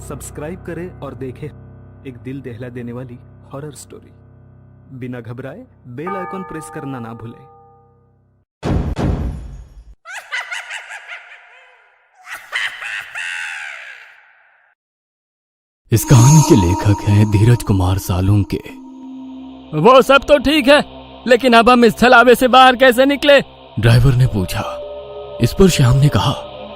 Subscribe करें और देखें एक दिल दहला देने वाली हॉरर स्टोरी। बिना घबराए बेल आइकॉन प्रेस करना ना भूलें। इस कहानी के लेखक हैं धीरज कुमार सालुंके। वो सब तो ठीक है, लेकिन अब हम इस छलावे से बाहर कैसे निकले? ड्राइवर ने पूछा। इस पर श्याम ने कहा,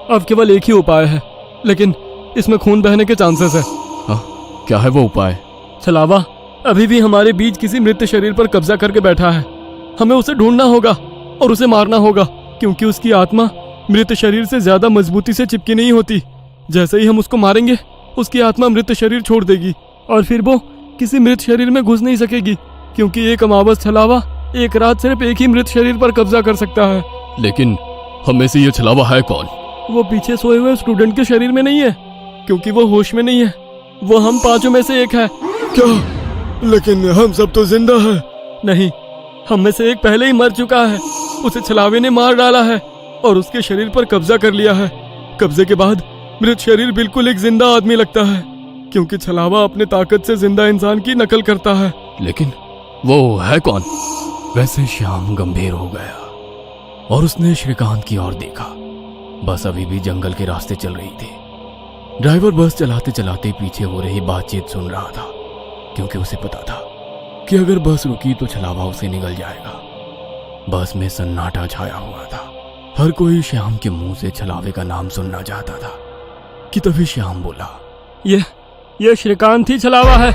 अब केवल एक ही उपाय है, लेकिन इसमें खून बहने के चांसेस है। हाँ, क्या है वो उपाय? छलावा अभी भी हमारे बीच किसी मृत शरीर पर कब्जा करके बैठा है। हमें उसे ढूंढना होगा और उसे मारना होगा, क्योंकि उसकी आत्मा मृत शरीर से ज्यादा मजबूती से चिपकी नहीं होती। जैसे ही हम उसको मारेंगे, उसकी आत्मा मृत शरीर छोड़ देगी और फिर वो किसी मृत शरीर में घुस नहीं सकेगी, क्योंकि एक अमावस छलावा एक रात सिर्फ एक ही मृत शरीर पर कब्जा कर सकता है। लेकिन हम में से ये छलावा है कौन? वो पीछे सोए हुए स्टूडेंट के शरीर में नहीं है, क्योंकि वो होश में नहीं है। वो हम पांचों में से एक है। क्या? लेकिन हम सब तो जिंदा हैं। नहीं, हम में से एक पहले ही मर चुका है। उसे छलावे ने मार डाला है और उसके शरीर पर कब्जा कर लिया है। कब्जे के बाद मृत शरीर बिल्कुल एक जिंदा आदमी लगता है, क्योंकि छलावा अपने ताकत से जिंदा इंसान की नकल करता है। लेकिन वो है कौन? वैसे श्याम गंभीर हो गया और उसने श्रीकांत की ओर देखा। बस अभी भी जंगल के रास्ते चल रही थी। ड्राइवर बस चलाते चलाते पीछे हो रही बातचीत सुन रहा था, क्योंकि उसे पता था कि अगर बस रुकी तो छलावा उसे निगल जाएगा। बस में सन्नाटा छाया हुआ था। हर कोई श्याम के मुंह से छलावे का नाम सुनना चाहता था कि तभी श्याम बोला, ये श्रीकांत ही छलावा है।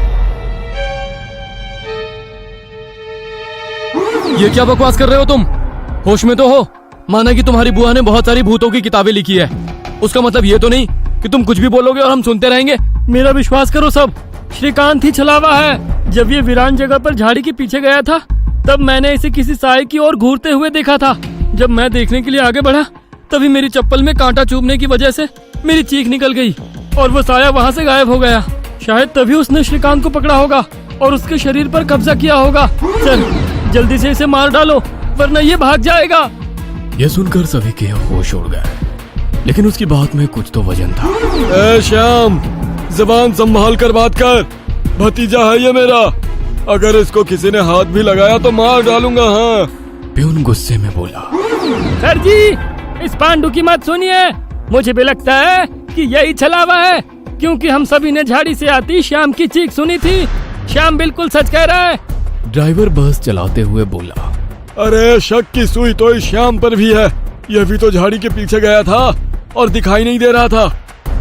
ये क्या बकवास कर रहे हो तुम? होश में तो हो? माना कि तुम्हारी बुआ ने बहुत सारी भूतों की किताबें लिखी है, उसका मतलब ये तो नहीं कि तुम कुछ भी बोलोगे और हम सुनते रहेंगे। मेरा विश्वास करो सब, श्रीकांत ही छलावा है। जब ये वीरान जगह पर झाड़ी के पीछे गया था, तब मैंने इसे किसी साए की ओर घूरते हुए देखा था। जब मैं देखने के लिए आगे बढ़ा, तभी मेरी चप्पल में कांटा चुभने की वजह से मेरी चीख निकल गई और वो साया वहाँ से गायब हो गया। शायद तभी उसने श्रीकांत को पकड़ा होगा और उसके शरीर पर कब्जा किया होगा। चल जल्दी से इसे मार डालो, वरना ये भाग जाएगा। यह सुनकर सभी के होश उड़ गए, लेकिन उसकी बात में कुछ तो वजन था। ए श्याम, जबान संभाल कर बात कर। भतीजा है ये मेरा। अगर इसको किसी ने हाथ भी लगाया तो मार डालूंगा। हाँ। प्यून गुस्से में बोला, सर जी, इस पांडु की मत सुनिए। मुझे भी लगता है कि यही छलावा है, क्योंकि हम सभी ने झाड़ी से आती श्याम की चीख सुनी थी। श्याम बिल्कुल सच कह रहा है। ड्राइवर बस चलाते हुए बोला, अरे शक की सुई तो इस श्याम पर भी है। यह भी तो झाड़ी के पीछे गया था और दिखाई नहीं दे रहा था।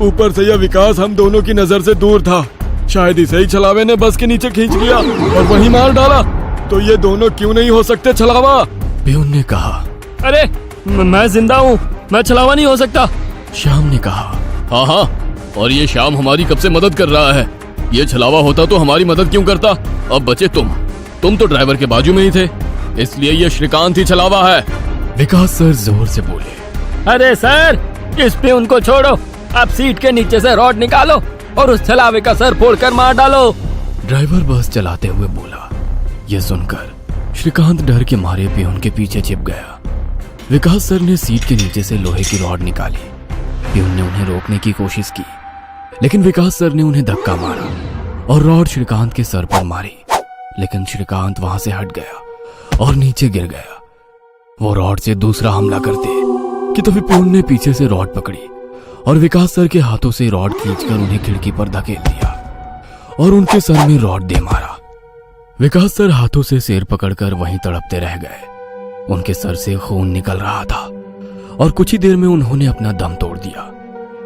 ऊपर से यह विकास हम दोनों की नजर से दूर था। शायद इसे ही छलावे ने बस के नीचे खींच लिया और वहीं मार डाला। तो ये दोनों क्यों नहीं हो सकते छलावा? प्यून ने कहा। अरे मैं जिंदा हूँ, मैं छलावा नहीं हो सकता। श्याम ने कहा, हाँ, और ये श्याम हमारी कब से मदद कर रहा है। ये छलावा होता तो हमारी मदद क्यों करता? अब बचे तुम तो ड्राइवर के बाजू में ही थे, इसलिए ये श्रीकांत ही छलावा है। विकास सर जोर से बोले, अरे सर, इस पे उनको छोड़ो। अब सीट के नीचे से रॉड निकालो और उस छलावे का सर फोड़कर मार डालो। ड्राइवर बस चलाते हुए बोला। यह सुनकर श्रीकांत डर के मारे प्यून के पीछे छिप गया। विकास सर ने सीट के नीचे से लोहे की रॉड निकाली। प्यून ने उन्हें रोकने की कोशिश की, लेकिन विकास सर ने उन्हें धक्का मारा और रॉड श्रीकांत के सर पर मारी। लेकिन श्रीकांत वहां से हट गया और नीचे गिर गया। वो रॉड से दूसरा हमला करते कि तभी प्यून ने पीछे से रॉड पकड़ी और विकास सर के हाथों से रॉड खींचकर उन्हें खिड़की पर धकेल दिया और उनके सर में रॉड दे मारा। विकास सर हाथों से सिर पकड़कर वहीं तड़पते रह गए। उनके सर से खून निकल रहा था और कुछ ही देर में उन्होंने अपना दम तोड़ दिया।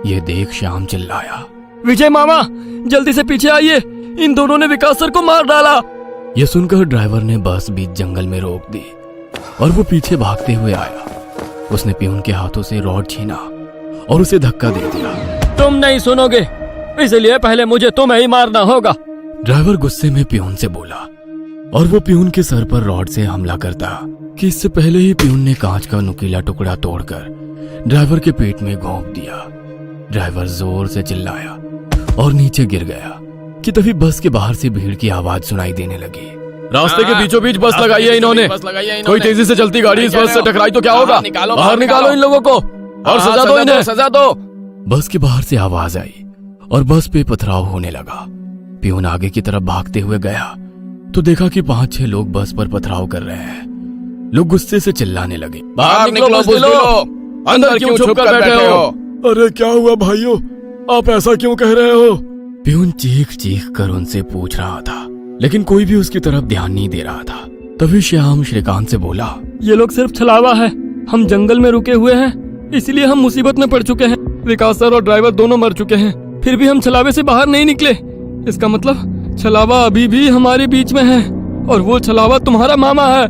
ये देख श्याम चिल्लाया, विजय मामा, जल्दी से पीछे आइए, इन दोनों ने विकास सर को मार डाला। यह सुनकर ड्राइवर ने बस बीच जंगल में रोक दी और वो पीछे भागते हुए आया। उसने प्यून के हाथों से रॉड छीना और उसे धक्का दे दिया। तुम नहीं सुनोगे, इसलिए पहले मुझे तुम्हें ही मारना होगा। ड्राइवर गुस्से में प्यून से बोला और वो प्यून के सर पर रॉड से हमला करता कि इससे पहले ही प्यून ने कांच का नुकीला टुकड़ा तोड़कर ड्राइवर के पेट में घोंप दिया। ड्राइवर जोर से चिल्लाया और नीचे गिर गया कि तभी बस के बाहर से भीड़ की आवाज सुनाई देने लगी। रास्ते के बीचों बीच बस लगाई है इन्होंने। कोई तेजी से चलती गाड़ी इस बस से टकराई तो क्या होगा? बाहर निकालो इन लोगों को और सजा दो इन्हें, सजा दो। बस के बाहर से आवाज आई और बस पे पथराव होने लगा। पियून आगे की तरफ भागते हुए गया तो देखा कि 5-6 लोग बस पर पथराव कर रहे हैं। लोग गुस्से से चिल्लाने लगे, बाहर निकलो बुज़दिलो, अंदर क्यों छुप कर बैठे हो? अरे क्या हुआ भाइयों, आप ऐसा क्यों कह रहे हो? पियून चीख चीख कर उनसे पूछ रहा था, लेकिन कोई भी उसकी तरफ ध्यान नहीं दे रहा था। तभी श्याम श्रीकांत से बोला, ये लोग सिर्फ छलावा है। हम जंगल में रुके हुए हैं, इसलिए हम मुसीबत में पड़ चुके हैं। विकास सर और ड्राइवर दोनों मर चुके हैं, फिर भी हम छलावे से बाहर नहीं निकले। इसका मतलब छलावा अभी भी हमारे बीच में है और वो छलावा तुम्हारा मामा है।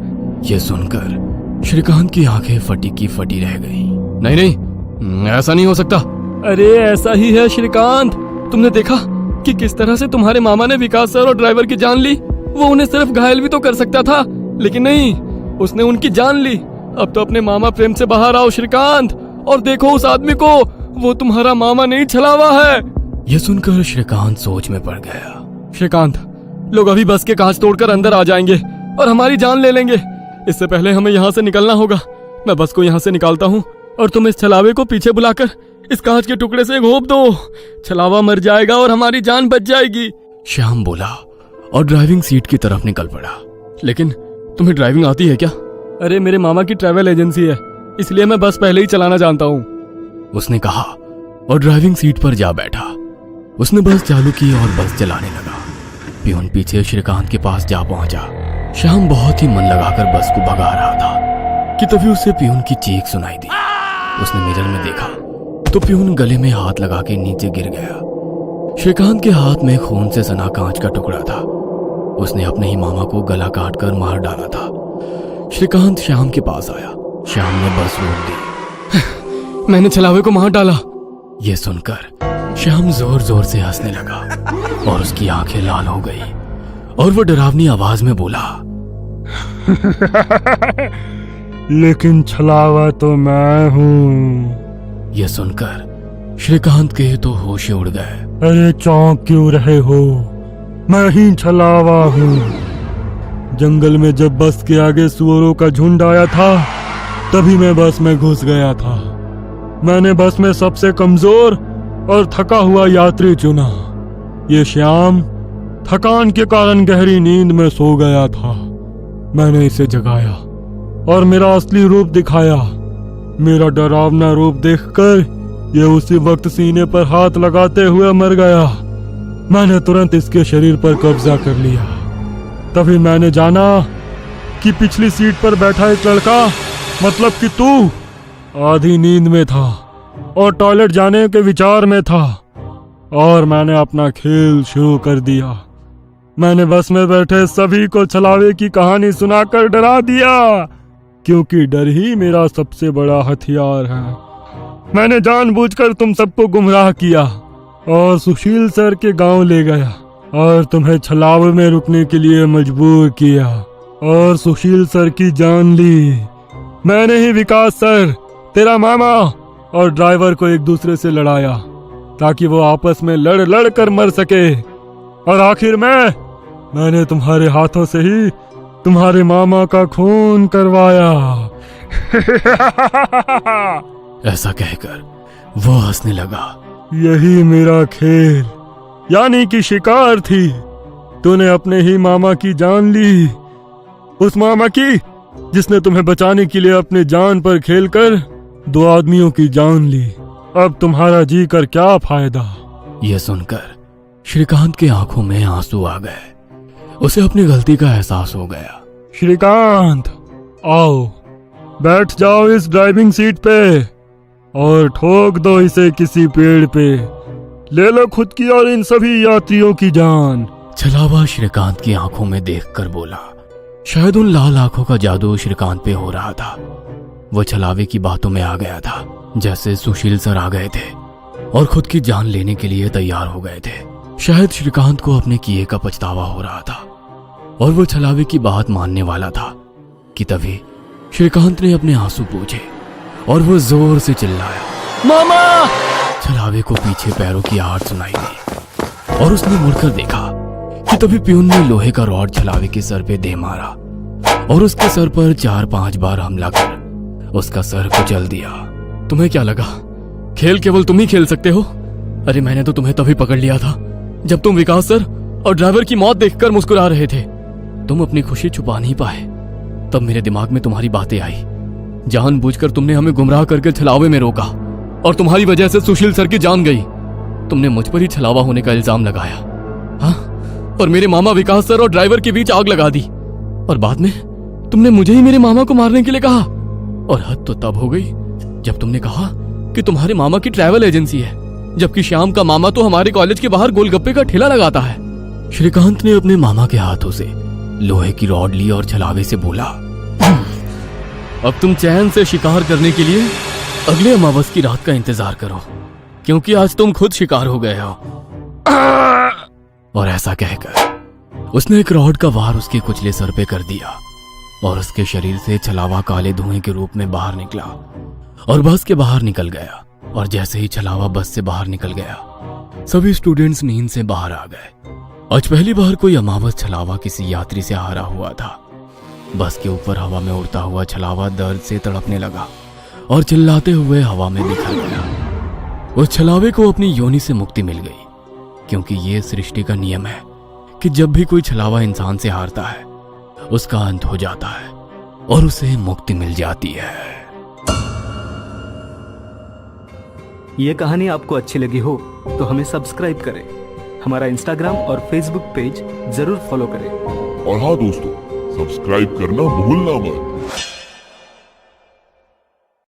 ये सुनकर श्रीकांत की आंखें फटी की फटी रह गईं। नहीं नहीं, ऐसा नहीं हो सकता। अरे ऐसा ही है श्रीकांत, तुमने देखा कि किस तरह से तुम्हारे मामा ने विकास सर और ड्राइवर की जान ली। वो उन्हें सिर्फ घायल भी तो कर सकता था, लेकिन नहीं, उसने उनकी जान ली। अब तो अपने मामा प्रेम से बाहर आओ श्रीकांत, और देखो उस आदमी को, वो तुम्हारा मामा नहीं छलावा है। यह सुनकर श्रीकांत सोच में पड़ गया। श्रीकांत, लोग अभी बस के कांच तोड़कर अंदर आ जाएंगे और हमारी जान ले लेंगे। इससे पहले हमें यहाँ से निकलना होगा। मैं बस को यहाँ से निकालता हूँ और तुम इस छलावे को पीछे बुलाकर इस कांच के टुकड़े से घोंप दो। छलावा मर जाएगा और हमारी जान बच जाएगी। श्याम बोला और ड्राइविंग सीट की तरफ निकल पड़ा। लेकिन तुम्हें ड्राइविंग आती है क्या? अरे मेरे मामा की ट्रैवल एजेंसी है, इसलिए मैं बस पहले ही चलाना जानता हूँ, उसने कहा और ड्राइविंग सीट पर जा बैठा। उसने बस चालू की और बस चलाने लगा। पियून पीछे श्रीकांत के पास जा पहुंचा। श्याम बहुत ही मन लगाकर बस को भगा रहा था कि तभी उसे पियून की चीख सुनाई दी। उसने मिरर में देखा तो पियून गले में हाथ लगा के नीचे गिर गया। श्रीकांत के हाथ में खून से सना कांच का टुकड़ा था। उसने अपने ही मामा को गला काट कर मार डाला था। श्रीकांत श्याम के पास आया। श्याम ने बस रोक दी। मैंने छलावे को मार डाला। यह सुनकर श्याम जोर जोर से हंसने लगा और उसकी आंखें लाल हो गई और वो डरावनी आवाज में बोला, लेकिन छलावा तो मैं हूँ। यह सुनकर श्रीकांत के तो होश उड़ गए। अरे चौंक क्यों रहे हो? मैं ही छलावा हूँ। जंगल में जब बस के आगे सुअरों का झुंड आया था, तभी मैं बस में घुस गया था। मैंने बस में सबसे कमजोर और थका हुआ यात्री चुना। ये श्याम थकान के कारण गहरी नींद में सो गया था। मैंने इसे जगाया और मेरा असली रूप दिखाया। मेरा डरावना रूप देखकर ये उसी वक्त सीने पर हाथ लगाते हुए मर गया। मैंने तुरंत इसके शरीर पर कब्जा कर लिया। तभी मैंने जाना कि पिछली सीट पर बैठा एक लड़का, मतलब कि तू, आधी नींद में था और टॉयलेट जाने के विचार में था, और मैंने अपना खेल शुरू कर दिया। मैंने बस में बैठे सभी को छलावे की कहानी सुनाकर डरा दिया, क्योंकि डर ही मेरा सबसे बड़ा हथियार है। मैंने जानबूझकर तुम सबको गुमराह किया और सुशील सर के गांव ले गया और तुम्हें छलावे में रुकने के लिए मजबूर किया और सुशील सर की जान ली। मैंने ही विकास सर, तेरा मामा और ड्राइवर को एक दूसरे से लड़ाया ताकि वो आपस में लड़ लड़ कर मर सके, और आखिर में मैंने तुम्हारे हाथों से ही तुम्हारे मामा का खून करवाया। ऐसा कहकर वो हंसने लगा। यही मेरा खेल, यानी कि शिकार थी। तूने अपने ही मामा की जान ली, उस मामा की जिसने तुम्हें बचाने के लिए अपने जान पर खेलकर 2 आदमियों की जान ली। अब तुम्हारा जी कर क्या फायदा? यह सुनकर श्रीकांत की आंखों में आंसू आ गए। उसे अपनी गलती का एहसास हो गया। श्रीकांत, आओ बैठ जाओ इस ड्राइविंग सीट पे और ठोक दो इसे किसी पेड़ पे। ले लो खुद की और इन सभी यात्रियों की जान। छलावा श्रीकांत की आंखों में देखकर बोला। शायद उन लाल आंखों का जादू श्रीकांत पे हो रहा था। वो छलावे की बातों में आ गया था, जैसे सुशील सर आ गए थे और खुद की जान लेने के लिए तैयार हो गए थे। शायद श्रीकांत को अपने किए का पछतावा हो रहा था और वो छलावे की बात मानने वाला था कि तभी श्रीकांत ने अपने आंसू पूछे और वो जोर से चिल्लाया, मामा! छलावे को पीछे पैरों की आहट सुनाई दी और उसने मुड़कर देखा कि तभी पियून ने लोहे का रॉड छलावे के सर पे दे मारा और उसके सर पर 4-5 बार हमला कर उसका सर कुचल दिया। तुम्हें क्या लगा खेल केवल तुम ही खेल सकते हो? अरे मैंने तो तुम्हें तभी पकड़ लिया था जब तुम विकास सर और ड्राइवर की मौत देखकर मुस्कुरा रहे थे। तुम अपनी खुशी छुपा नहीं पाए। तब मेरे दिमाग में तुम्हारी बातें आई। जानबूझकर तुमने हमें गुमराह करके छलावे में रोका और तुम्हारी वजह से सुशील सर की जान गई। तुमने मुझ पर ही छलावा होने का इल्जाम लगाया, हाँ, और मेरे मामा विकास सर और ड्राइवर के बीच आग लगा दी। और बाद में तुमने मुझे ही मेरे मामा को मारने के लिए कहा। और हद तो तब हो गई जब तुमने कहा कि तुम्हारे मामा की ट्रैवल एजेंसी है, जबकि श्याम का मामा तो हमारे कॉलेज के बाहर गोलगप्पे का ठेला लगाता है। श्रीकांत ने अपने मामा के हाथों से लोहे की रॉड ली और छलावे से बोला, अब तुम चैन से शिकार करने के लिए अगले अमावस की रात का इंतजार करो, क्योंकि आज तुम खुद शिकार हो गए हो। और ऐसा कहकर उसने एक रॉड का वार उसके कुचले सर पे कर दिया और उसके शरीर से छलावा काले धुएं के रूप में बाहर निकला और बस के बाहर निकल गया। और जैसे ही छलावा बस से बाहर निकल गया, सभी स्टूडेंट्स नींद से बाहर आ गए। आज पहली बार कोई अमावस छलावा किसी यात्री से हारा हुआ था। बस के ऊपर हवा में उड़ता हुआ छलावा दर्द से तड़पने लगा और चिल्लाते हुए हवा में बिखर गया। उस छलावे को अपनी योनि से मुक्ति मिल गई, क्योंकि ये सृष्टि का नियम है कि जब भी कोई छलावा इंसान से हारता है, उसका अंत हो जाता है और उसे मुक्ति मिल जाती है। ये कहानी आपको अच्छी लगी हो तो हमें सब्सक्राइब करें, हमारा इंस्टाग्राम और फेसबुक पेज जरूर फॉलो करें। और हाँ दोस्तों, सब्सक्राइब करना भूलना मत।